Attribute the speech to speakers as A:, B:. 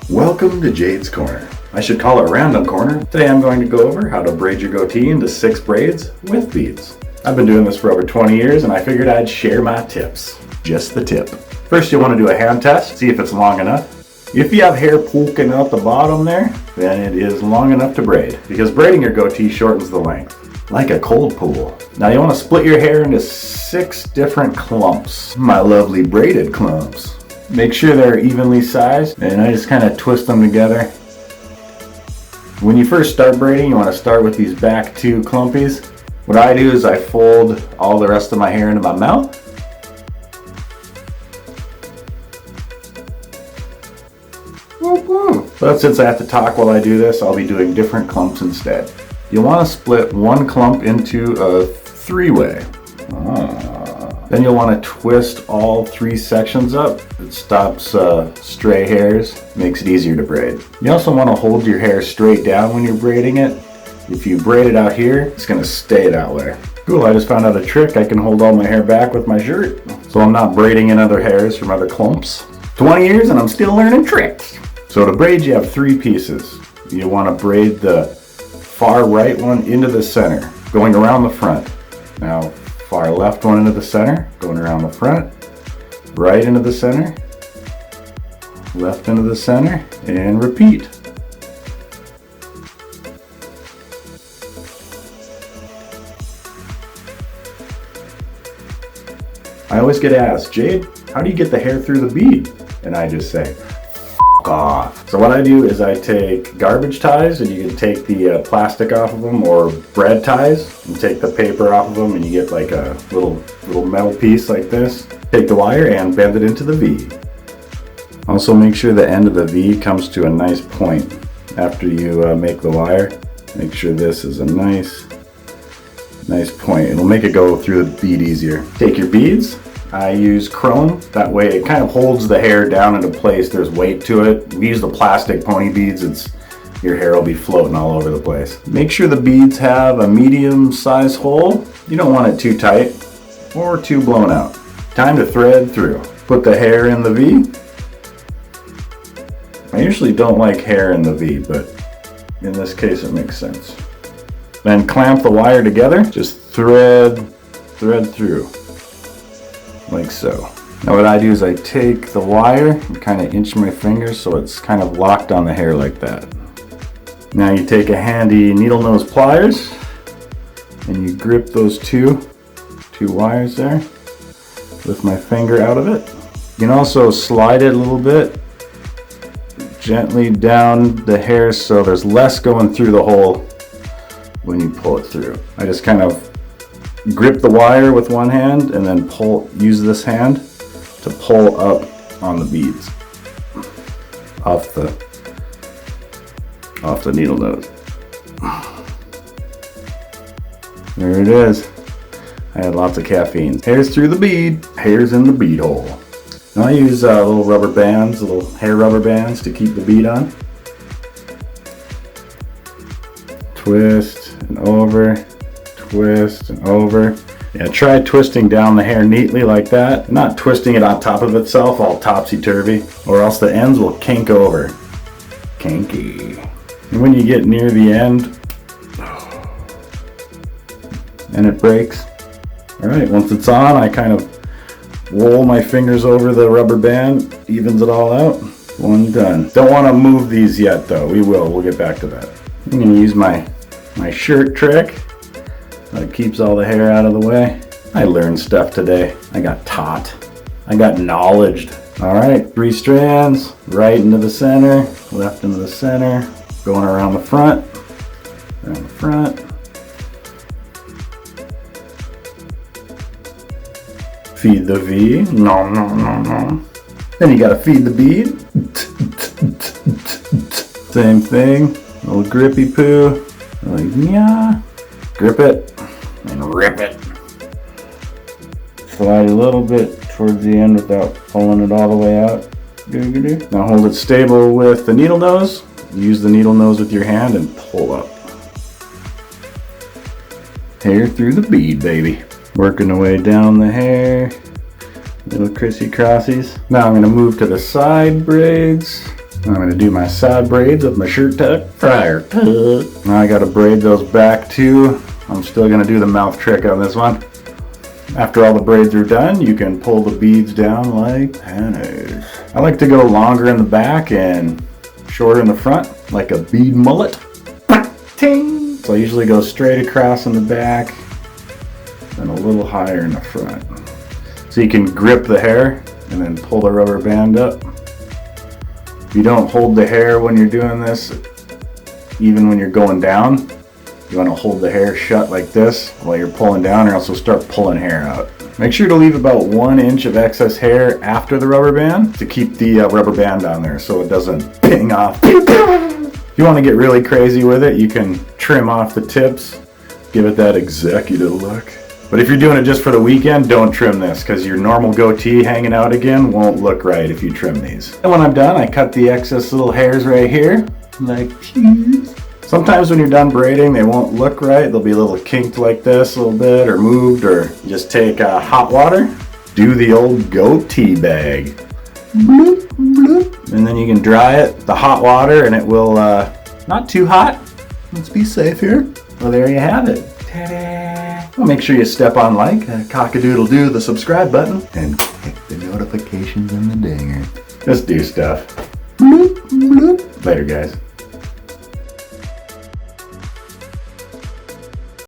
A: Welcome to Jade's Corner. I should call it Random Corner. Today I'm going to go over how to braid your goatee into 6 braids with beads. I've been doing this for over 20 years and I figured I'd share my tips. Just the tip. First you'll want to do a hand test, see if it's long enough. If you have hair poking out the bottom there, then it is long enough to braid, because braiding your goatee shortens the length, like a cold pool. Now you want to split your hair into 6 different clumps. My lovely braided clumps. Make sure they're evenly sized, and I just kind of twist them together. When you first start braiding, you want to start with these back 2 clumpies. What I do is I fold all the rest of my hair into my mouth. But since I have to talk while I do this, I'll be doing different clumps instead. You'll want to split one clump into a 3-way. Then you'll want to twist all 3 sections up. It stops stray hairs, makes it easier to braid. You also want to hold your hair straight down when you're braiding it. If you braid it out here, it's going to stay that way. Cool, I just found out a trick. I can hold all my hair back with my shirt, so I'm not braiding in other hairs from other clumps. 20 years and I'm still learning tricks. So to braid, you have 3 pieces. You want to braid the far right one into the center, going around the front. Now, far left one into the center, going around the front, right into the center, left into the center, and repeat. I always get asked, Jade, how do you get the hair through the bead? And I just say, F off. So what I do is I take garbage ties, and you can take the plastic off of them, or bread ties, and take the paper off of them, and you get like a little metal piece like this. Take the wire and bend it into the V. Also make sure the end of the V comes to a nice point after you make the wire. Make sure this is a nice point. It'll make it go through the bead easier. Take your beads. I use chrome, that way it kind of holds the hair down into place. There's weight to it. We use the plastic pony beads, your hair will be floating all over the place. Make sure the beads have a medium size hole. You don't want it too tight or too blown out. Time to thread through. Put the hair in the V. I usually don't like hair in the V, but in this case it makes sense. Then clamp the wire together, just thread through. Like so. Now what I do is I take the wire and kind of inch my fingers so it's kind of locked on the hair like that. Now you take a handy needle nose pliers and you grip those two wires there with my finger out of it. You can also slide it a little bit gently down the hair so there's less going through the hole when you pull it through. I just kind of grip the wire with one hand and then use this hand to pull up on the beads off the needle nose. There it is. I had lots of caffeine. Hair's through the bead, hair's in the bead hole. Now I use little rubber bands, little hair rubber bands to keep the bead on. Twist and over. Twist and over. Yeah, try twisting down the hair neatly like that. Not twisting it on top of itself all topsy-turvy, or else the ends will kink over. Kinky. And when you get near the end, and it breaks. Alright, once it's on, I kind of roll my fingers over the rubber band, evens it all out. One done. Don't want to move these yet though. We'll get back to that. I'm going to use my shirt trick. That keeps all the hair out of the way. I learned stuff today. I got taught. I got knowledged. Alright, 3 strands, right into the center, left into the center, going around the front, Feed the V, no. Then you gotta feed the bead. Same thing, little grippy poo, like yeah. Grip it and rip it. Slide a little bit towards the end without pulling it all the way out. Now hold it stable with the needle nose. Use the needle nose with your hand and pull up. Hair through the bead, baby. Working the way down the hair. Little crissy crossies. Now I'm going to move to the side braids. I'm going to do my side braids with my shirt tuck, fryer tuck. Now I got to braid those back too. I'm still going to do the mouth trick on this one. After all the braids are done, you can pull the beads down like panties. I like to go longer in the back and shorter in the front, like a bead mullet. Ting! So I usually go straight across in the back and a little higher in the front. So you can grip the hair and then pull the rubber band up. If you don't hold the hair when you're doing this, even when you're going down, you want to hold the hair shut like this while you're pulling down, or else you'll start pulling hair out. Make sure to leave about 1 inch of excess hair after the rubber band to keep the rubber band on there so it doesn't ping off. If you want to get really crazy with it, you can trim off the tips, give it that executive look. But if you're doing it just for the weekend, don't trim this, because your normal goatee hanging out again won't look right if you trim these. And when I'm done, I cut the excess little hairs right here, like cheese. Sometimes when you're done braiding, they won't look right. They'll be a little kinked like this a little bit, or moved, or just take hot water, do the old goatee bag. Bloop, bloop. And then you can dry it, the hot water, and it will, not too hot. Let's be safe here. Well, there you have it. Ta-da! Well, make sure you step on like, cock-a-doodle-doo, the subscribe button, and click the notifications and the dinger. Just do stuff. Bloop, bloop. Later, guys.